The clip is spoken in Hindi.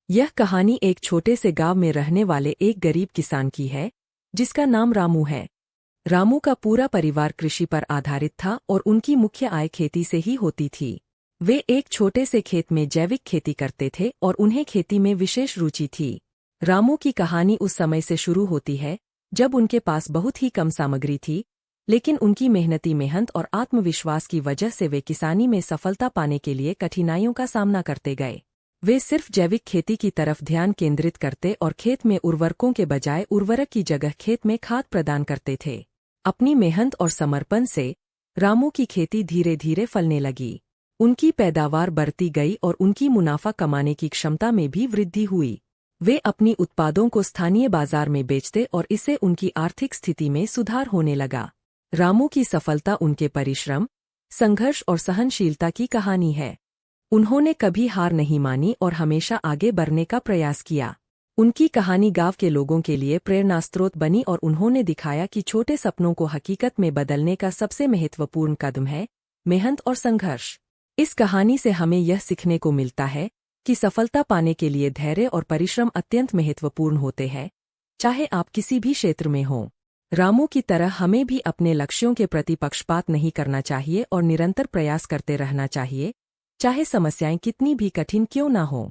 यह कहानी एक छोटे से गांव में रहने वाले एक गरीब किसान की है, जिसका नाम रामू है। रामू का पूरा परिवार कृषि पर आधारित था और उनकी मुख्य आय खेती से ही होती थी। वे एक छोटे से खेत में जैविक खेती करते थे और उन्हें खेती में विशेष रुचि थी। रामू की कहानी उस समय से शुरू होती है जब उनके पास बहुत ही कम सामग्री थी, लेकिन उनकी मेहनत और आत्मविश्वास की वजह से वे किसानी में सफलता पाने के लिए कठिनाइयों का सामना करते गए। वे सिर्फ जैविक खेती की तरफ ध्यान केंद्रित करते और खेत में उर्वरकों के बजाय उर्वरक की जगह खेत में खाद प्रदान करते थे। अपनी मेहनत और समर्पण से रामू की खेती धीरे धीरे फलने लगी। उनकी पैदावार बढ़ती गई और उनकी मुनाफा कमाने की क्षमता में भी वृद्धि हुई। वे अपनी उत्पादों को स्थानीय बाजार में बेचते और इससे उनकी आर्थिक स्थिति में सुधार होने लगा। रामू की सफलता उनके परिश्रम, संघर्ष और सहनशीलता की कहानी है। उन्होंने कभी हार नहीं मानी और हमेशा आगे बढ़ने का प्रयास किया। उनकी कहानी गांव के लोगों के लिए प्रेरणास्रोत बनी और उन्होंने दिखाया कि छोटे सपनों को हकीकत में बदलने का सबसे महत्वपूर्ण कदम है मेहनत और संघर्ष। इस कहानी से हमें यह सीखने को मिलता है कि सफलता पाने के लिए धैर्य और परिश्रम अत्यंत महत्वपूर्ण होते हैं, चाहे आप किसी भी क्षेत्र में हों। रामू की तरह हमें भी अपने लक्ष्यों के प्रति पक्षपात नहीं करना चाहिए और निरंतर प्रयास करते रहना चाहिए, चाहे समस्याएं कितनी भी कठिन क्यों ना हों।